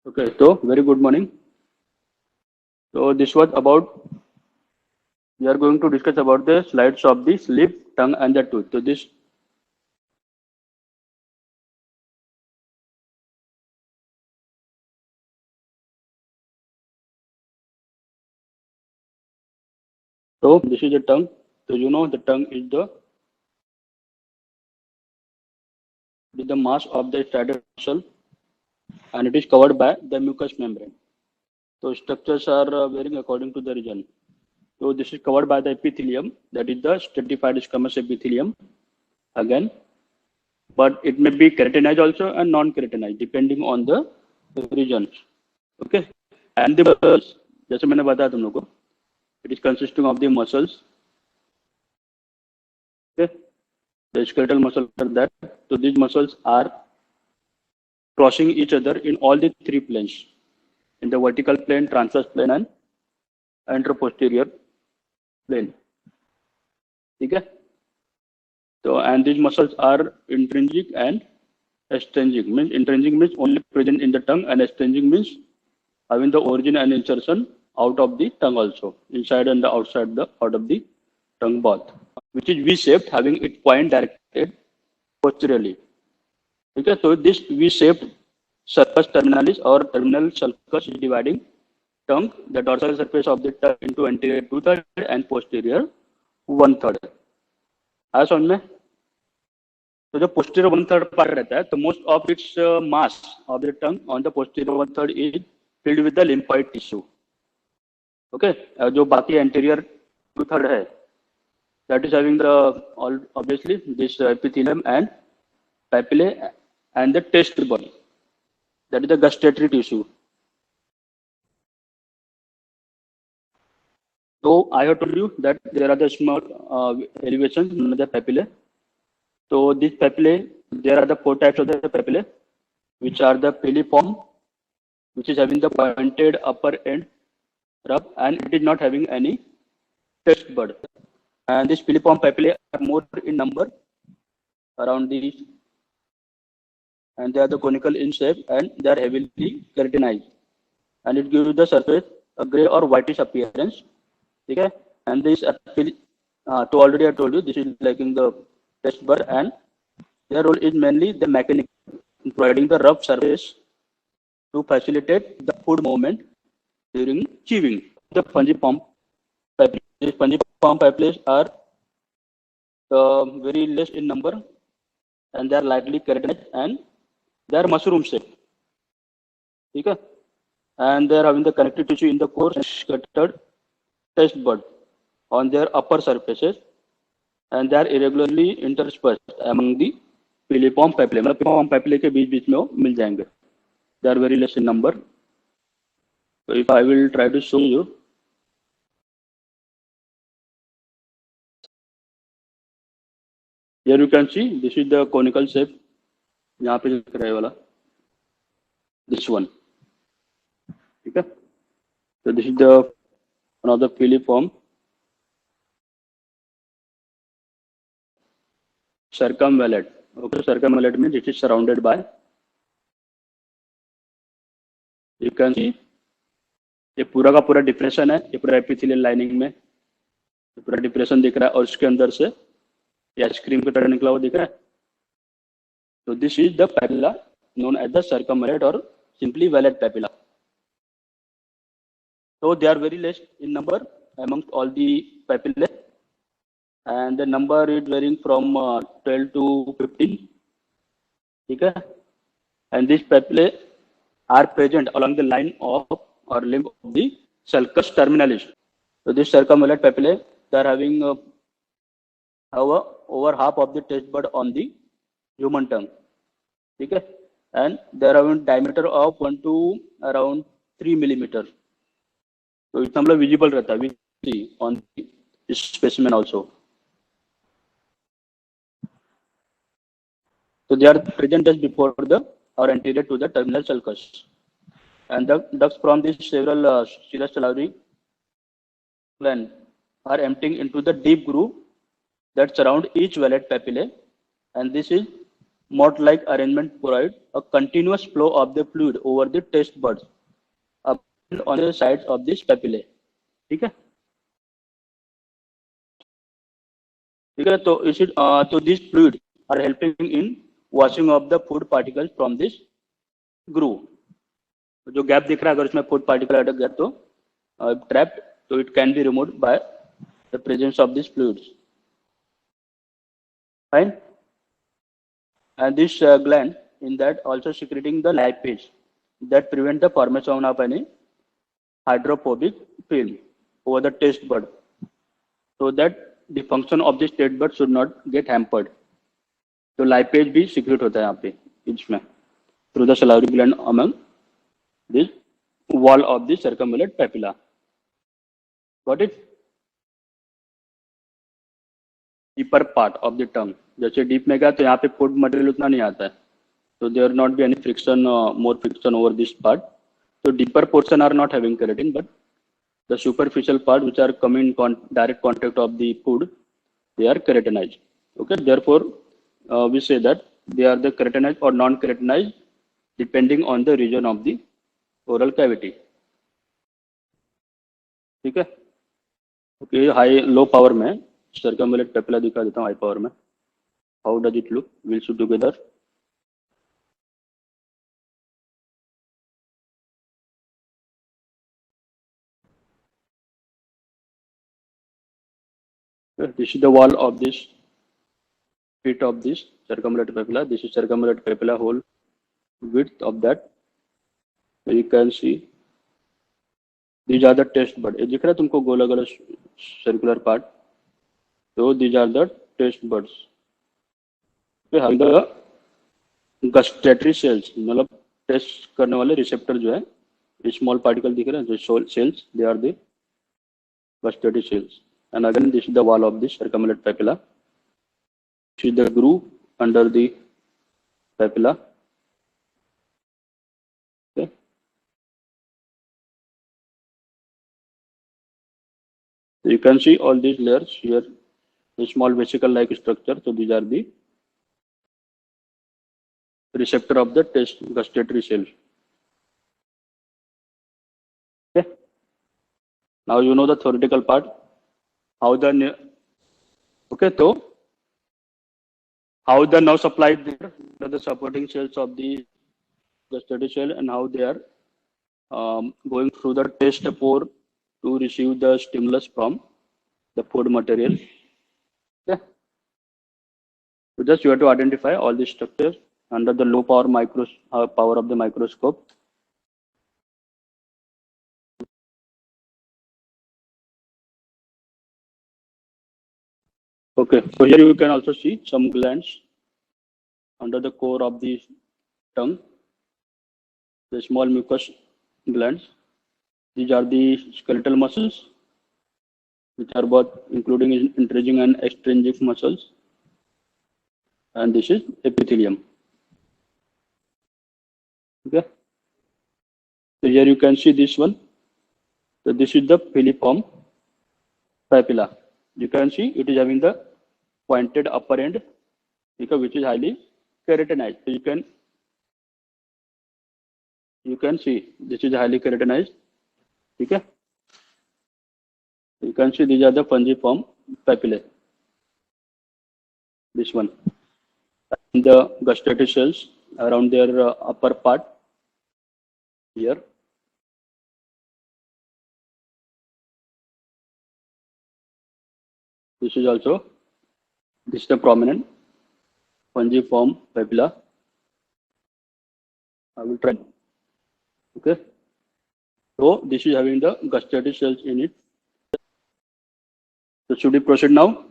Okay, so very good morning. So this was about we are going to discuss about the slides of the lip, tongue, and the tooth. So this is the tongue. So you know the tongue is the mass of the striated muscle, and it is covered by the mucous membrane. So structures are varying according to the region. So this is covered by the epithelium, that is the stratified squamous epithelium again, but it may be keratinized also and non-keratinized depending on the region. Okay, and the muscles, जैसे मैंने बताया तुम लोग को, it is consisting of the muscles. Okay, the skeletal muscles are that. So these muscles are crossing each other in all the three planes, in the vertical plane, transverse plane, and anteroposterior plane. Okay. So and these muscles are intrinsic and extrinsic. Means intrinsic means only present in the tongue, and extrinsic means having the origin and insertion out of the tongue also, inside and the outside the out of the tongue both, which is V-shaped, having its point directed posteriorly. Okay, so this V-shaped sulcus terminalis or terminal sulcus is dividing tongue, the dorsal surface of the tongue into anterior 2/3 and posterior 1/3. आया समझ में? तो जो posterior 1/3 part रहता है, तो most of its mass of the tongue on the posterior 1/3 is filled with the lymphoid tissue. Okay, जो बाकी anterior 2/3 है, that is having the obviously this epithelium and papillae and the taste bud, that is the gustatory tissue. So I have told you that there are the small elevations in the papillae. So these papillae, there are the four types of the papillae, which are the piliform, which is having the pointed upper end rub, and it is not having any taste bud. And these piliform papillae are more in number around these, and they are the conical in shape, and they are heavily keratinized, and it gives the surface a gray or whitish appearance. Okay, and this to already I told you this is like in the taste bud, and their role is mainly the mechanical, providing the rough surface to facilitate the food movement during chewing. The fungiform papillae. These fungiform papillae are very less in number, and they are lightly keratinized, and they are mushroom shaped. Okay, and they are having the connective tissue in the core and scattered taste bud on their upper surfaces, and they are irregularly interspersed among the piliform papillae. मतलब piliform papillae के बीच बीच में वो मिल जाएंगे. They are very less in number. So if I will try to show you, here you can see this is the conical shape. यहाँ पे दिख रहा है वाला, this one. ठीक है? So this is the one of the piliform circumvallate. Okay, circumvallate means it is surrounded by. You can see ये पूरा का पूरा डिप्रेशन है, ये पूरा एपिथेलियल लाइनिंग में पूरा डिप्रेशन दिख रहा है, और उसके अंदर से ये आइसक्रीम की तरह निकला हुआ दिख रहा है. तो this is the papilla known as the circumvallate or simply vallate papilla. So they are very less in number amongst all the papillae, and the number is varying from 12 to 15. Okay, and these papillae are present along the line of or limb of the sulcus terminalis. So this circumvallate papillae, they are having over half of the taste bud on the human tongue. Okay, and they are having diameter of 1 to around 3 millimeter. So it's मतलब visible रहता है, we see on this specimen also. So they are present just before the or anterior to the terminal sulcus, and the ducts from these several serous salivary glands are emptying into the deep groove that surround each vallate papillae, and this is moat-like arrangement provide a continuous flow of the fluid over the taste buds up on the sides of this papillae. ठीक है, ठीक है. तो इसी तो this fluid are helping in washing off the food particles from this groove. जो gap दिख रहा है, अगर उसमें फूड पार्टिकल अटक गया तो ट्रैप्ड, तो it can be removed by the presence of this fluids. Fine. And this gland in that also secreting the lipase that prevent the formation of any hydrophobic film over the taste bud, so that the function of this taste bud should not get hampered. तो lipase भी secrete होता है यहाँ पे इसमें through the salivary gland among this wall of the circumvallate papilla. Got it? Deeper part of the tongue. जैसे deep में गया तो यहाँ पे फूड मटेरियल उतना नहीं आता है, so there not be any friction, more friction over this part. So deeper portion are not having keratin, but the superficial part which are coming in direct contact of the food, they are keratinized. Okay, therefore we say that they are the keratinized or non-keratinized depending on the region of the oral cavity. ठीक है. Okay, high low power में सर्कमवेलेट papilla दिखा देता हूँ. High power में how does it look, will see together. This is the wall of this pit of this circumvallate papilla. This is circumvallate papilla whole width of that. So you can see these are the taste buds. ये दिख रहा है तुमको गोला गोला circular part. So these are the taste buds. फिर हम the gustatory cells, मतलब टेस्ट करने वाले रिसेप्टर जो है, स्मॉल पार्टिकल दिख रहे हैं जो cells, they are the gustatory cells. And again, this is the wall of the circumvallate papilla. This is the groove under the papilla. Okay. So you can see all these layers here, the small vesicle-like structure. So these are the receptor of the taste gustatory cells. Okay. Now you know the theoretical part. How the so how the nerve supplied there to the supporting cells of the gustatory cell, and how they are going through the taste pore to receive the stimulus from the food material. Okay. So just you have to identify all these structures under the low power power of the microscope. Okay, so here you can also see some glands under the core of the tongue, the small mucous glands. These are the skeletal muscles, which are both including intrinsic and extrinsic muscles. And this is epithelium. Okay. So here you can see this one. So this is the filiform papilla. You can see it is having the pointed upper end, which is highly keratinized. So you can see this is highly keratinized. Okay. You can see these are the fungiform papillae. This one. And the gustatory cells around their upper part here. This is the prominent fungiform papilla. I will try. Okay. So this is having the gustatory cells in it. So should we proceed now?